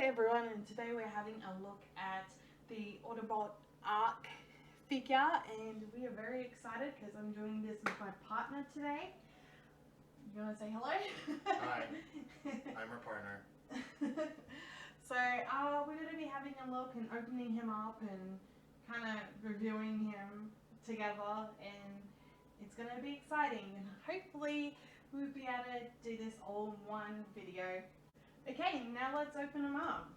everyone, and today we're having a look at the Autobot ARK figure, and we are very excited because I'm doing this with my partner today. You want to say hello? Hi, I'm her partner. So we're going to be having a look and opening him up and kind of reviewing him together, and it's going to be exciting, and hopefully we'll be able to do this all in one video. Okay, now let's open them up.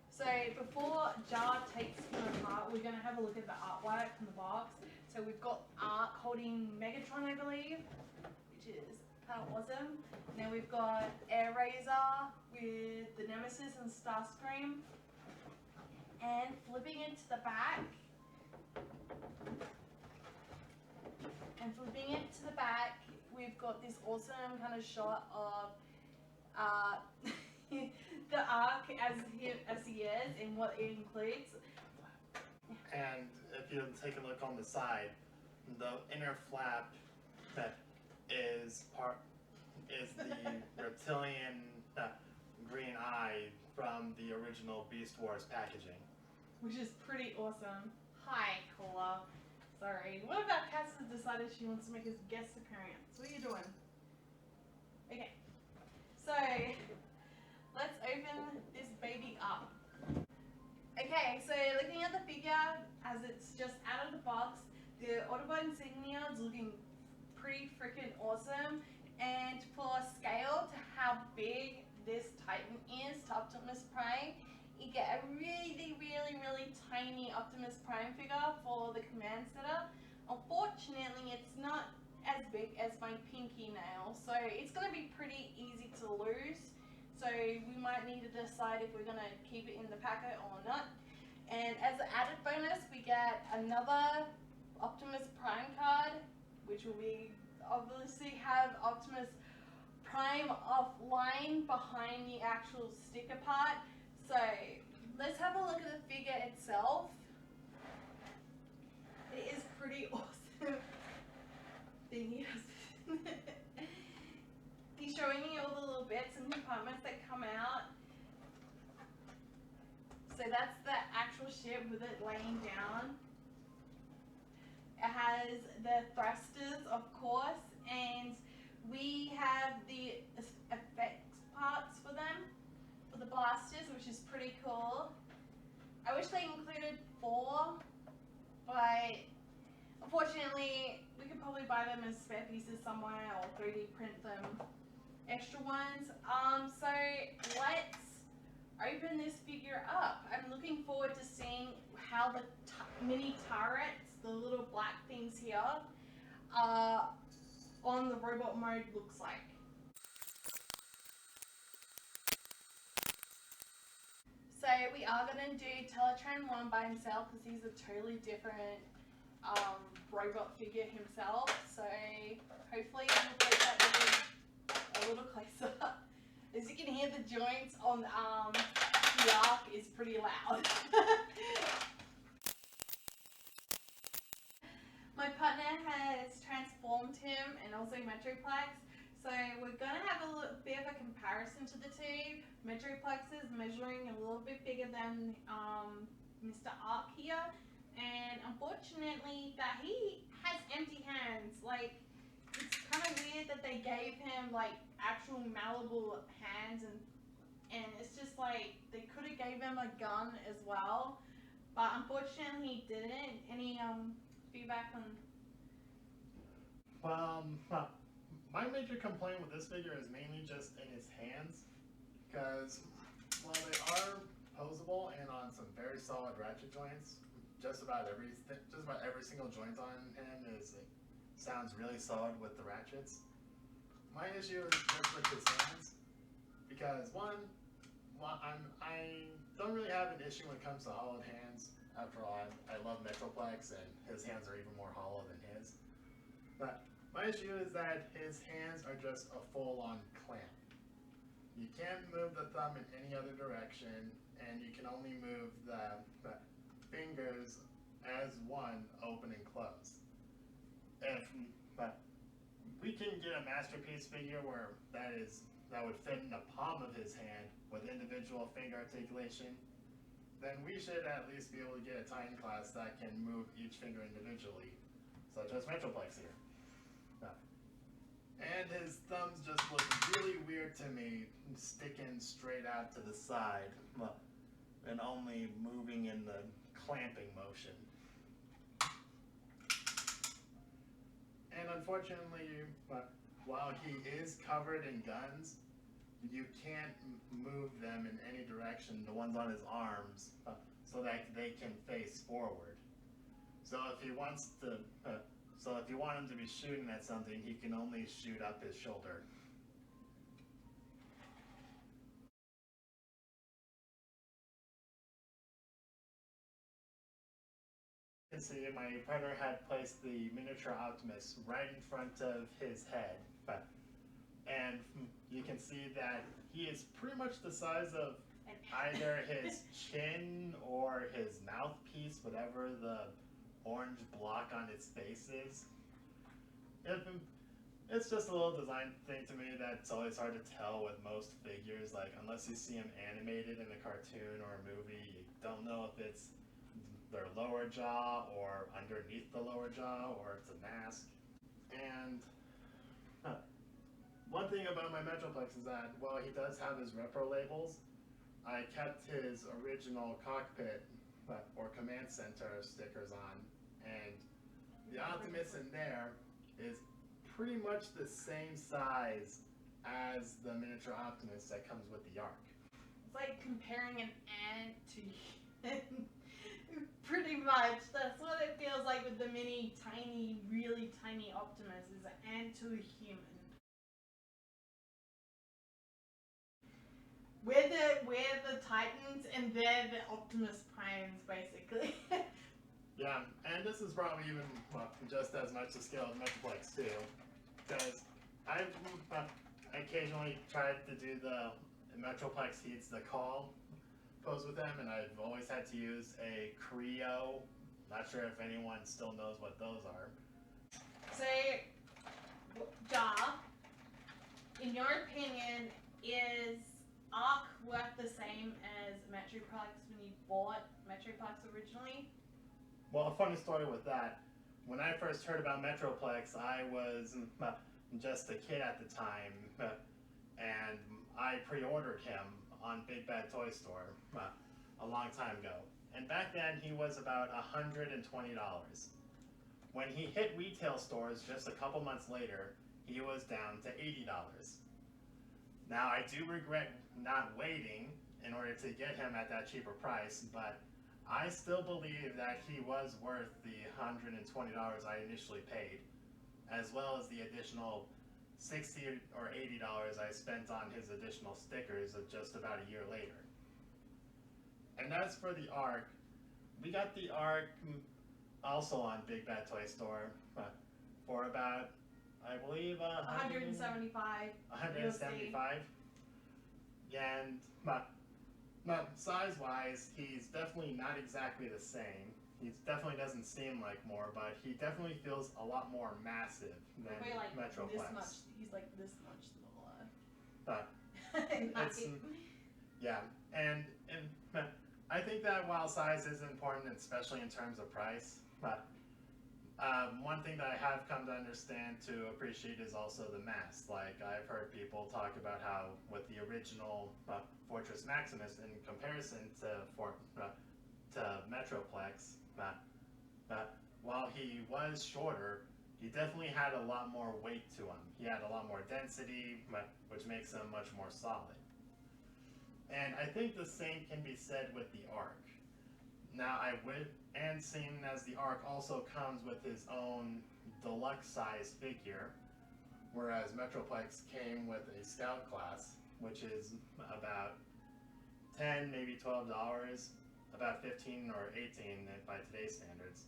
So before Jar takes him apart, we're going to have a look at the artwork from the box. So we've got Ark holding Megatron, I believe, which is kind of awesome. And then we've got Air Razor with the Nemesis and Starscream. And flipping into the back. We've got this awesome kind of shot of the Ark as he is and what it includes. And if you take a look on the side, the inner flap that is the reptilian green eye from the original Beast Wars packaging. Which is pretty awesome. Hi, Cola. Sorry. What about Cass has decided she wants to make his guest appearance? What are you doing? Okay. So, let's open this baby up. Okay, so looking at the figure as it's just out of the box, the Autobot insignia is looking pretty freaking awesome. And for scale to how big this Titan is to Optimus Prime, you get a really tiny Optimus Prime figure for the command center. Unfortunately, it's not as big as my pinky nail, so it's going to be pretty easy to lose. So we might need to decide if we're going to keep it in the packet or not. And as an added bonus, we get another Optimus Prime card, which will be obviously have Optimus Prime offline behind the actual sticker part. So let's have a look at the figure itself. It is pretty awesome. He's showing me all the little bits and compartments that come out. So that's the actual ship with it laying down. It has the thrusters, of course, and we have the effects parts for them, for the blasters, which is pretty cool. I wish they included 4, but unfortunately we could probably buy them as spare pieces somewhere or 3D print them extra ones. So let's open this figure up. I'm looking forward to seeing how the mini turrets, the little black things here, on the robot mode looks like. So we are going to do Teletran 1 by himself because he's a totally different robot figure himself. So hopefully we'll put that a little closer. As you can hear, the joints on the Ark is pretty loud. My partner has transformed him and also Metroplex. So we're going to have a bit of a comparison to the two. Metroplex is measuring a little bit bigger than Mr. Ark here. And unfortunately that he has empty hands. Like, it's kind of weird that they gave him like actual malleable hands, and it's just like they could have gave him a gun as well. But unfortunately he didn't. Any feedback on? My major complaint with this figure is mainly just in his hands, because while they are posable and on some very solid ratchet joints, just about every single joint on him sounds really solid with the ratchets. My issue is just with his hands, because I don't really have an issue when it comes to hollowed hands. After all, I love Metroplex, and his hands are even more hollow than his. But my issue is that his hands are just a full-on clamp. You can't move the thumb in any other direction, and you can only move the fingers as one, open and close. If we can get a masterpiece figure where that is that would fit in the palm of his hand with individual finger articulation, then we should at least be able to get a Titan class that can move each finger individually, such as Metroplex here. And his thumbs just look really weird to me, sticking straight out to the side, and only moving in the clamping motion. And unfortunately, while he is covered in guns, you can't move them in any direction, the ones on his arms, so that they can face forward. So if he wants to, if you want him to be shooting at something, he can only shoot up his shoulder. You can see my partner had placed the miniature Optimus right in front of his head, and you can see that he is pretty much the size of either his chin or his mouthpiece, whatever the orange block on its face is. It's just a little design thing to me that's always hard to tell with most figures. Like, unless you see them animated in a cartoon or a movie, you don't know if it's their lower jaw or underneath the lower jaw or it's a mask. And one thing about my Metroplex is that while he does have his repro labels, I kept his original cockpit or command center stickers on, and the Optimus in there is pretty much the same size as the miniature Optimus that comes with the ARK. It's like comparing an ant to human. Pretty much. That's what it feels like with the really tiny Optimus, is an ant to a human. We're the Titans and they're the Optimus Primes, basically. Yeah, and this is probably even just as much the scale of Metroplex too, because I've occasionally tried to do the Metroplex Heeds the Call pose with them, and I've always had to use a Creo. Not sure if anyone still knows what those are. So, Ja, in your opinion, is ARK work the same as Metroplex when you bought Metroplex originally? Well, a funny story with that, when I first heard about Metroplex, I was just a kid at the time, and I pre-ordered him on Big Bad Toy Store a long time ago. And back then, he was about $120. When he hit retail stores just a couple months later, he was down to $80. Now, I do regret not waiting in order to get him at that cheaper price, but I still believe that he was worth the $120 I initially paid, as well as the additional $60 or $80 I spent on his additional stickers of just about a year later. And as for the ARK, we got the ARK also on Big Bad Toy Store for about, I believe, $175. $175. And size-wise, he's definitely not exactly the same. He definitely doesn't seem like more, but he definitely feels a lot more massive than like Metroplex. This much, he's like this much smaller. Yeah, and I think that while size is important, especially in terms of price, one thing that I have come to understand to appreciate is also the mass. Like, I've heard people talk about how with the original Fortress Maximus, in comparison to Metroplex, while he was shorter, he definitely had a lot more weight to him. He had a lot more density, which makes him much more solid. And I think the same can be said with the ARK. Now, and seeing as the ARK also comes with his own deluxe size figure, whereas Metroplex came with a Scout class, which is about $10, maybe $12, about $15 or $18 by today's standards.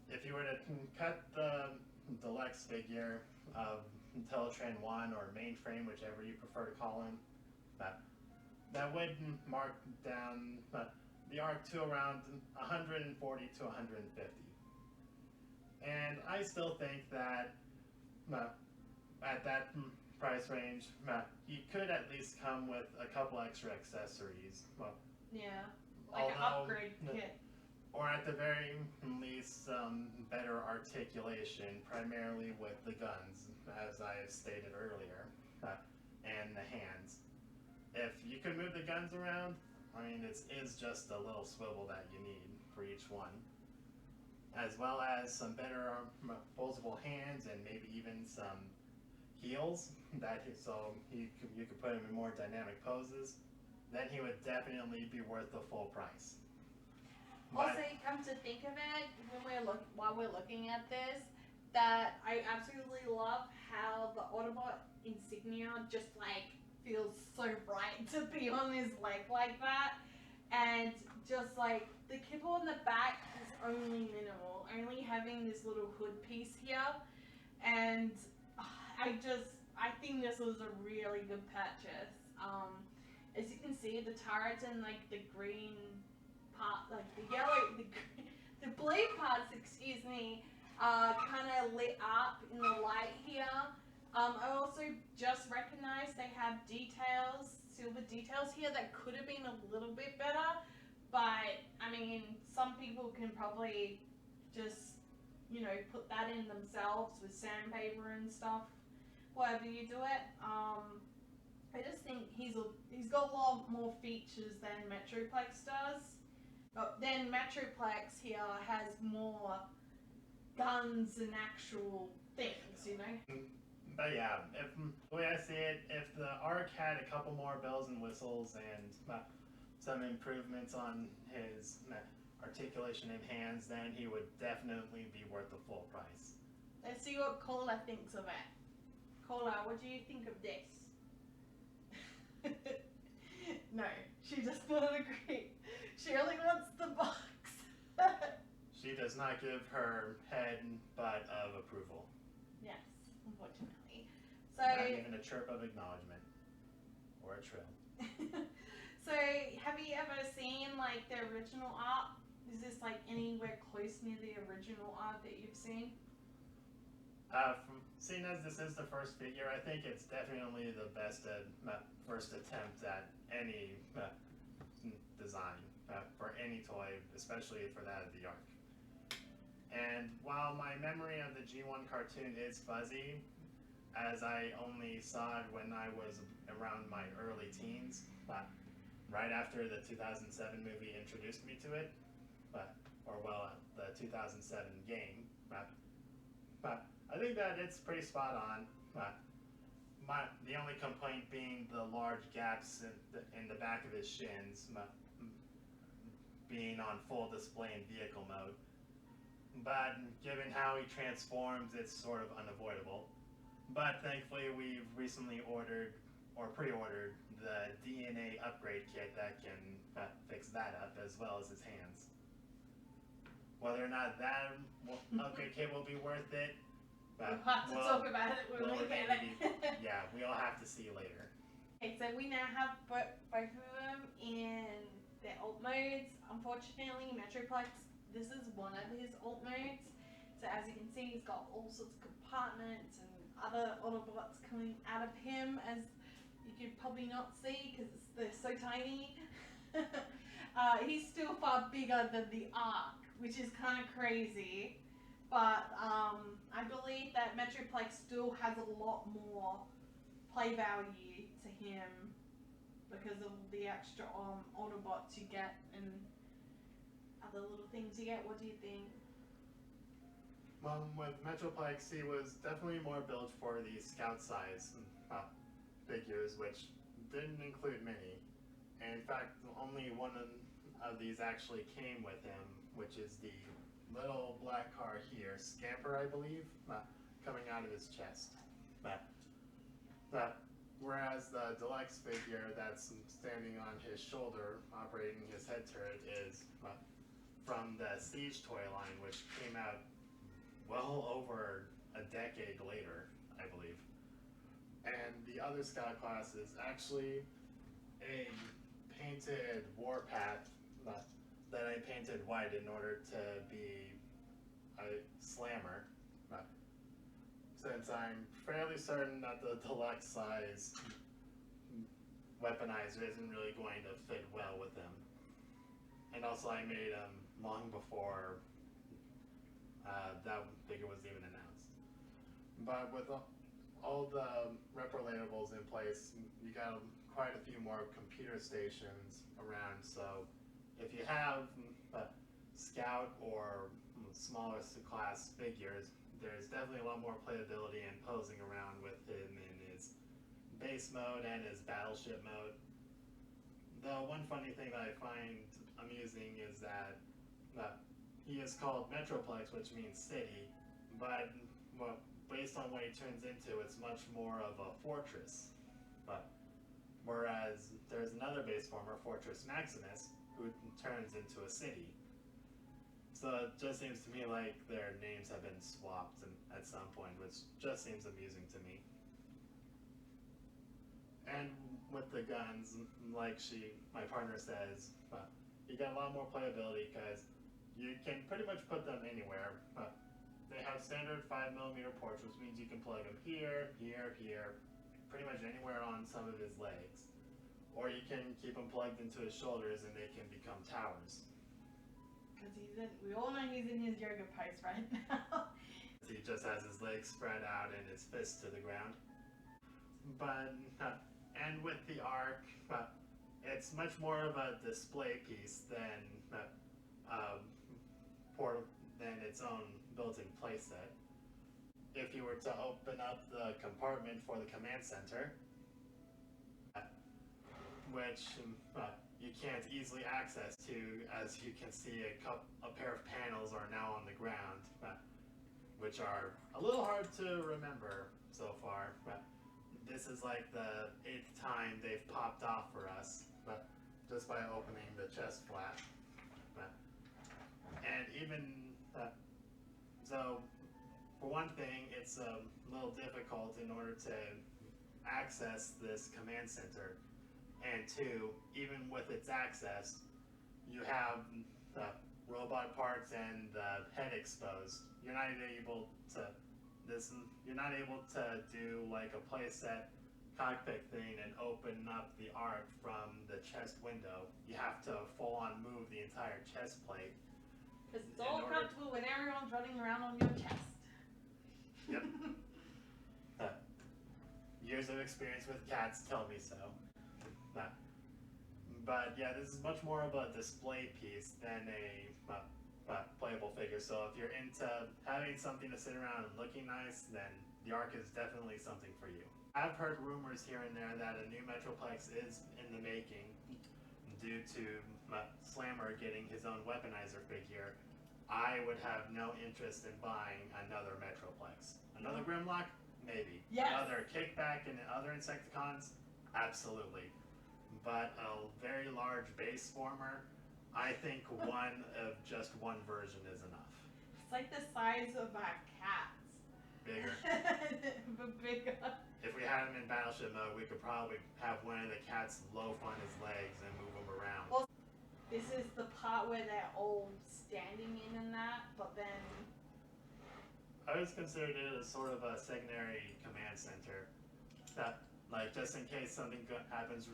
If you were to cut the deluxe figure of Teletran 1 or Mainframe, whichever you prefer to call him, that would mark down the ARK to around 140 to 150. And I still think that at that price range, he could at least come with a couple extra accessories. Well, yeah, like an upgrade kit. Or at the very least, some better articulation, primarily with the guns, as I have stated earlier, and the hands. If you could move the guns around, I mean, it is just a little swivel that you need for each one. As well as some better foldable hands and maybe even some heels, so you could put him in more dynamic poses. Then he would definitely be worth the full price. Also, come to think of it, while we're looking at this, that I absolutely love how the Autobot insignia just like feels so bright to be on his leg like that, and just like the kibble on the back is only minimal, only having this little hood piece here, and I think this was a really good purchase. As you can see, the turrets and like the green part, like the yellow, the blue parts, excuse me, kind of lit up in the light here. I also just recognized they have details, silver details here that could have been a little bit better, but I mean, some people can probably just, you know, put that in themselves with sandpaper and stuff, whatever you do it. I just think he's got a lot more features than Metroplex does. Then Metroplex here has more guns and actual things, you know? But yeah, the way I see it, if the ARK had a couple more bells and whistles and some improvements on his articulation and hands, then he would definitely be worth the full price. Let's see what Cola thinks of it. Cola, what do you think of this? No, she does not agree. She only wants the box. She does not give her head butt of approval. Yes, unfortunately. So not even a chirp of acknowledgement or a trill. So have you ever seen like the original art? Is this like anywhere close near the original art that you've seen? Seeing as this is the first figure, I think it's definitely the best first attempt at any design for any toy, especially for that of the ARK. And while my memory of the G1 cartoon is fuzzy, as I only saw it when I was around my early teens, right after the 2007 movie introduced me to it, the 2007 game, but I think that it's pretty spot on. The only complaint being the large gaps in the back of his shins, being on full display in vehicle mode. But given how he transforms, it's sort of unavoidable. But thankfully, we've recently ordered or pre-ordered the DNA upgrade kit that can fix that up, as well as his hands. Whether or not that upgrade kit will be worth it, we'll have to talk about it when we get it. Yeah, we all have to see later. Okay, so we now have both of them in their alt modes. Unfortunately, Metroplex, this is one of his alt modes. So as you can see, he's got all sorts of compartments and other Autobots coming out of him, as you could probably not see because they're so tiny. He's still far bigger than the ARK, which is kind of crazy. But I believe that Metroplex still has a lot more play value to him because of the extra Autobots you get and other little things you get. What do you think? With Metroplex, he was definitely more built for the scout size figures, which didn't include many. And in fact, only one of these actually came with him, which is the little black car here, Scamper, I believe, coming out of his chest. Whereas the deluxe figure that's standing on his shoulder, operating his head turret, is from the Siege toy line, which came out well over a decade later, I believe. And the other scout class is actually a painted warpath that I painted white in order to be a slammer. since I'm fairly certain that the deluxe size weaponizer isn't really going to fit well with him. And also I made him long before that figure was even announced. But with all the reprolatables in place, you got quite a few more computer stations around, so if you have scout or smaller class figures, there's definitely a lot more playability and posing around with him in his base mode and his battleship mode. The one funny thing that I find amusing is that he is called Metroplex, which means city, but based on what he turns into, it's much more of a fortress. But whereas there's another base former, Fortress Maximus, who turns into a city. So it just seems to me like their names have been swapped at some point, which just seems amusing to me. And with the guns, like my partner says, you get a lot more playability because you can pretty much put them anywhere. They have standard 5mm ports, which means you can plug them here, here, here, pretty much anywhere on some of his legs. Or you can keep them plugged into his shoulders and they can become towers. Because we all know he's in his yoga pose right now. He just has his legs spread out and his fists to the ground. But, and with the ARK, it's much more of a display piece than its own built-in playset. If you were to open up the compartment for the command center, which you can't easily access to, as you can see a pair of panels are now on the ground, which are a little hard to remember so far. This is like the 8th time they've popped off for us, just by opening the chest flap. And even so, for one thing, it's a little difficult in order to access this command center. And two, even with its access, you have robot parts and the head exposed. You're not able to do like a playset cockpit thing and open up the ARK from the chest window. You have to full on move the entire chest plate. Because it's all comfortable when everyone's running around on your chest. Yep. Years of experience with cats tell me so. But yeah, this is much more of a display piece than a playable figure. So if you're into having something to sit around and looking nice, then the ARK is definitely something for you. I've heard rumors here and there that a new Metroplex is in the making due to Slammer getting his own weaponizer figure. I would have no interest in buying another Metroplex. Another Grimlock? Maybe. Yes. Another Kickback and other Insecticons? Absolutely. But a very large base former, I think just one version is enough. It's like the size of our cats. Bigger. But bigger. If we had him in battleship mode, we could probably have one of the cats loaf on his legs and move him around. Well, this is the part where they're all standing in that, but then... I always considered it as sort of a secondary command center. That, like, just in case something happens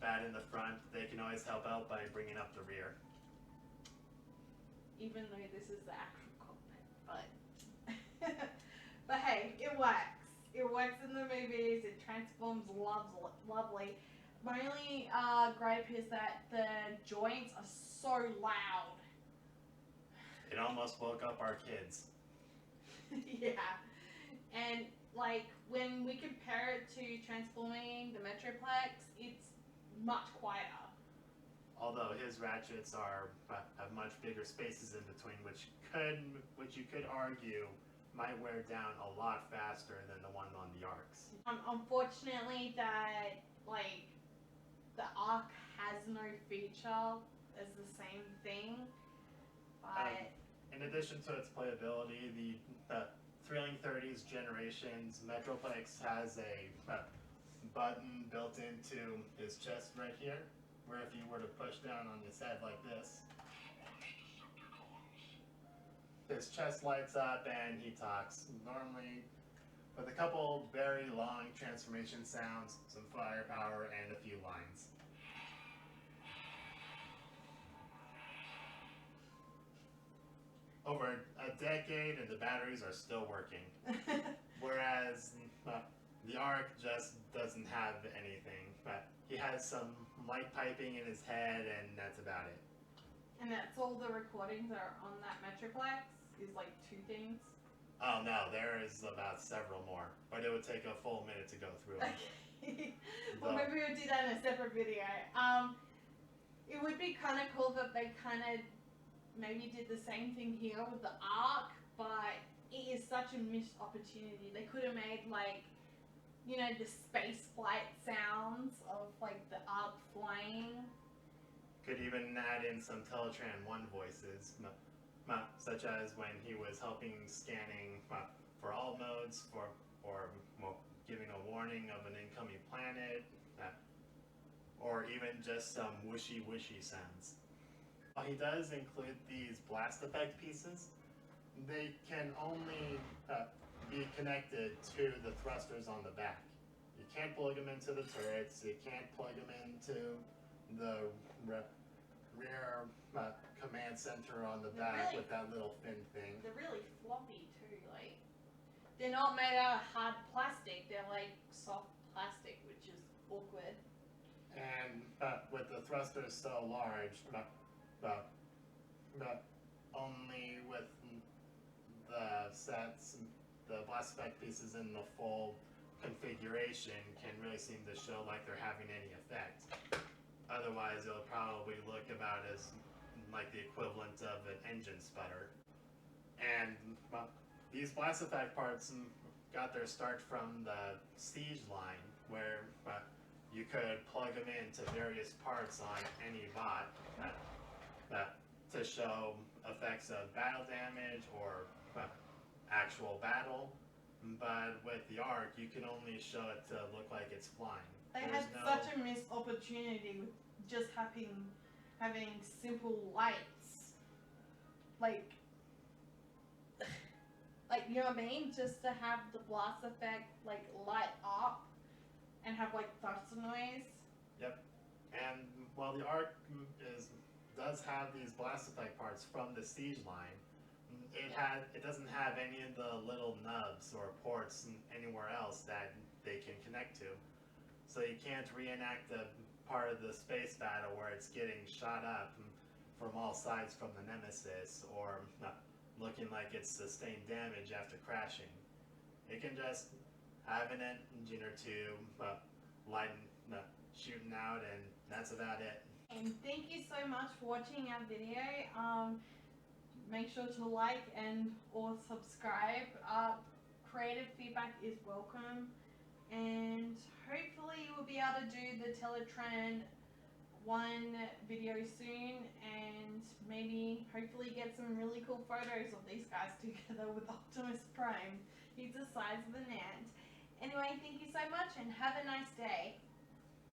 bad in the front, they can always help out by bringing up the rear. Even though this is the actual cockpit, but... but hey, it works. It works in the movies, it transforms lovely. My only gripe is that the joints are so loud. It almost woke up our kids. Yeah. And like when we compare it to transforming the Metroplex, it's much quieter. Although his ratchets have much bigger spaces in between, which you could argue might wear down a lot faster than the one on the ARKs. Unfortunately, that like the ARK has no feature as the same thing, but in addition to its playability, the Thrilling 30s Generations Metroplex has a button built into his chest right here, where if you were to push down on his head like this, his chest lights up and he talks. Normally, with a couple very long transformation sounds, some firepower, and a few lines. Over a decade and the batteries are still working. Whereas the ARK just doesn't have anything. But he has some light piping in his head and that's about it. And that's all the recordings that are on that Metroplex? Is like 2 things? Oh no, there is about several more. But it would take a full minute to go through them. Okay. Well, maybe we'll do that in a separate video. It would be kind of cool that they kind of maybe did the same thing here with the ARK, but it is such a missed opportunity. They could have made like, you know, the space flight sounds of like the ARK flying. Could even add in some Teletran 1 voices, such as when he was helping scanning for all modes, or giving a warning of an incoming planet, or even just some whooshy sounds. He does include these blast effect pieces. They can only be connected to the thrusters on the back. You can't plug them into the turrets, you can't plug them into the rear command center on the back with that little fin thing. They're really floppy too, like, they're not made out of hard plastic, they're like soft plastic, which is awkward. And with the thrusters so large, but only with the sets, the blast effect pieces in the full configuration can really seem to show like they're having any effect. Otherwise, it'll probably look about as like the equivalent of an engine sputter. And these blast effect parts got their start from the Siege line, where you could plug them into various parts on any bot to show effects of battle damage or actual battle. But with the ARK, you can only show it to look like it's flying. They had such a missed opportunity with just having simple lights, like you know what I mean? Just to have the blast effect like light up and have like thruster noise. Yep. And while the ARK does have these blast effect parts from the Siege line, it doesn't have any of the little nubs or ports anywhere else that they can connect to. So you can't reenact the part of the space battle where it's getting shot up from all sides from the Nemesis, or looking like it's sustained damage after crashing. It can just have an engine or two shooting out, and that's about it. And thank you so much for watching our video. Make sure to like and or subscribe. Creative feedback is welcome, and hopefully we'll be able to do the Teletran 1 video soon, and maybe hopefully get some really cool photos of these guys together with Optimus Prime. He's the size of an ant. Anyway, thank you so much and have a nice day.